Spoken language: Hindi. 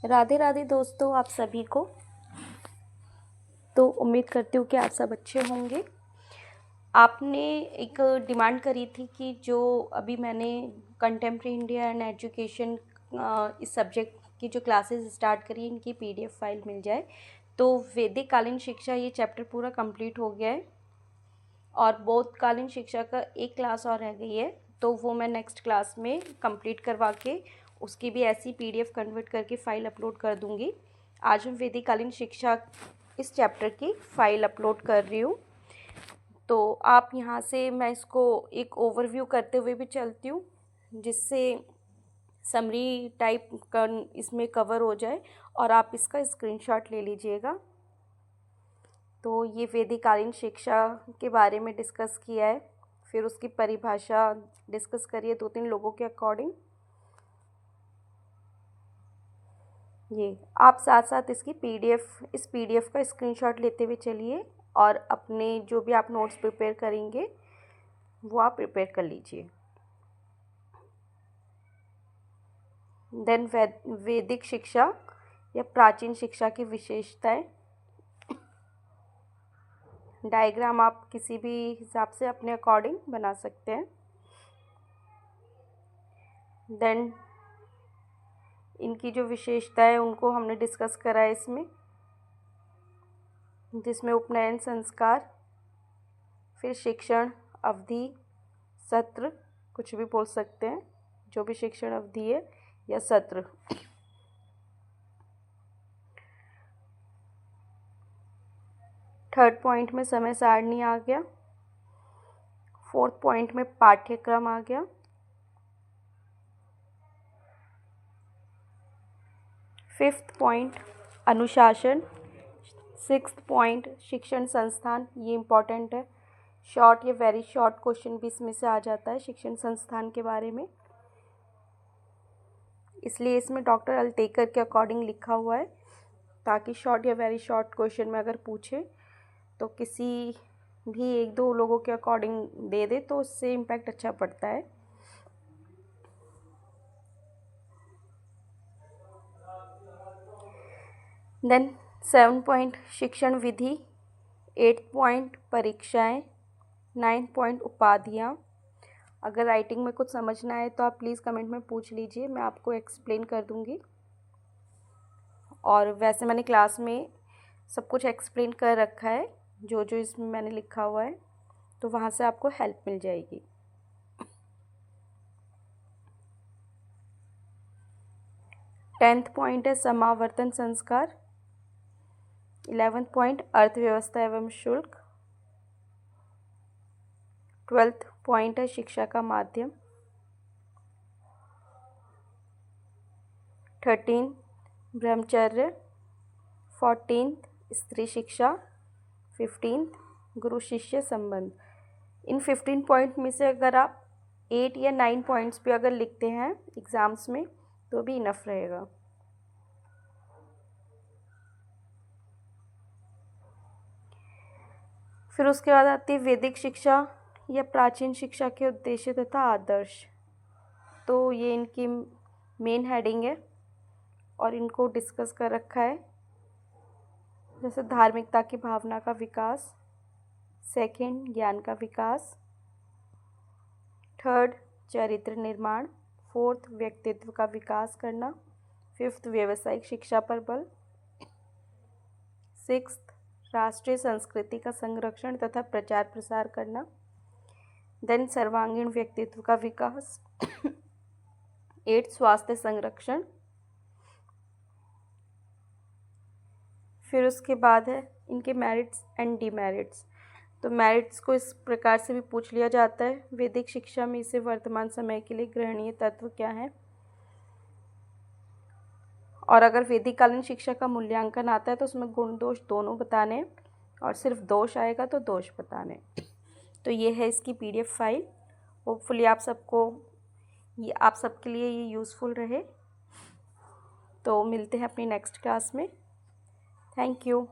राधे राधे दोस्तों, आप सभी को। तो उम्मीद करती हूँ कि आप सब अच्छे होंगे। आपने एक डिमांड करी थी कि जो अभी मैंने कंटेम्प्रेरी इंडिया एंड एजुकेशन इस सब्जेक्ट की जो क्लासेस स्टार्ट करी है, इनकी पीडीएफ फाइल मिल जाए। तो वैदिक कालीन शिक्षा ये चैप्टर पूरा कंप्लीट हो गया है और बौद्धकालीन शिक्षा का एक क्लास और रह गई है, तो वो मैं नेक्स्ट क्लास में कंप्लीट करवा के उसकी भी ऐसी पीडीएफ कन्वर्ट करके फ़ाइल अपलोड कर दूँगी। आज मैं वैदिक कालीन शिक्षा इस चैप्टर की फ़ाइल अपलोड कर रही हूँ। तो आप यहाँ से मैं इसको एक ओवरव्यू करते हुए भी चलती हूँ, जिससे समरी टाइप का इसमें कवर हो जाए और आप इसका स्क्रीनशॉट ले लीजिएगा। तो ये वैदिक कालीन शिक्षा के बारे में डिस्कस किया है, फिर उसकी परिभाषा डिस्कस करिए 2-3 लोगों के अकॉर्डिंग। ये आप साथ साथ इसकी इस पीडीएफ का स्क्रीनशॉट लेते हुए चलिए और अपने जो भी आप नोट्स प्रिपेयर करेंगे वो आप प्रिपेयर कर लीजिए। देन वैदिक शिक्षा या प्राचीन शिक्षा की विशेषताएं। डायग्राम आप किसी भी हिसाब से अपने अकॉर्डिंग बना सकते हैं। देन इनकी जो विशेषताएं है उनको हमने डिस्कस करा है इसमें, जिसमें उपनयन संस्कार, फिर शिक्षण अवधि, सत्र, कुछ भी बोल सकते हैं, जो भी शिक्षण अवधि है या सत्र। थर्ड पॉइंट में समय सारणी आ गया। फोर्थ पॉइंट में पाठ्यक्रम आ गया। फिफ्थ पॉइंट अनुशासन। सिक्स्थ पॉइंट शिक्षण संस्थान, ये इम्पॉर्टेंट है। शॉर्ट या वेरी शॉर्ट क्वेश्चन भी इसमें से आ जाता है शिक्षण संस्थान के बारे में, इसलिए इसमें डॉक्टर अल्टेकर के अकॉर्डिंग लिखा हुआ है, ताकि शॉर्ट या वेरी शॉर्ट क्वेश्चन में अगर पूछे तो किसी भी 1-2 लोगों के अकॉर्डिंग दे दे तो उससे इम्पैक्ट अच्छा पड़ता है। देन 7 पॉइंट शिक्षण विधि। 8 पॉइंट परीक्षाएं। 9 पॉइंट उपाधियां। अगर राइटिंग में कुछ समझना है तो आप प्लीज़ कमेंट में पूछ लीजिए, मैं आपको एक्सप्लेन कर दूंगी। और वैसे मैंने क्लास में सब कुछ एक्सप्लेन कर रखा है, जो जो इसमें मैंने लिखा हुआ है, तो वहाँ से आपको हेल्प मिल जाएगी। टेंथ पॉइंट है समावर्तन संस्कार। 11th पॉइंट अर्थव्यवस्था एवं शुल्क। 12th पॉइंट है शिक्षा का माध्यम। 13 ब्रह्मचर्य। 14th स्त्री शिक्षा। 15th गुरु शिष्य संबंध। इन 15 पॉइंट में से अगर आप 8 या 9 पॉइंट्स भी अगर लिखते हैं एग्ज़ाम्स में तो भी इनफ रहेगा। फिर उसके बाद आती है वैदिक शिक्षा या प्राचीन शिक्षा के उद्देश्य तथा आदर्श। तो ये इनकी मेन हेडिंग है और इनको डिस्कस कर रखा है, जैसे धार्मिकता की भावना का विकास। सेकंड ज्ञान का विकास। थर्ड चरित्र निर्माण। फोर्थ व्यक्तित्व का विकास करना। फिफ्थ व्यावसायिक शिक्षा पर बल। सिक्स्थ राष्ट्रीय संस्कृति का संरक्षण तथा प्रचार प्रसार करना। देन सर्वांगीण व्यक्तित्व का विकास। 8 स्वास्थ्य संरक्षण। फिर उसके बाद है इनके मेरिट्स एंड डिमेरिट्स। तो मेरिट्स को इस प्रकार से भी पूछ लिया जाता है, वैदिक शिक्षा में इसे वर्तमान समय के लिए ग्रहणीय तत्व क्या है, और अगर वैदिक कालीन शिक्षा का मूल्यांकन आता है तो उसमें गुण दोष दोनों बताने, और सिर्फ दोष आएगा तो दोष बताने। तो ये है इसकी पीडीएफ फाइल। होपफुली आप सबके लिए ये यूज़फुल रहे। तो मिलते हैं अपनी नेक्स्ट क्लास में। Thank you.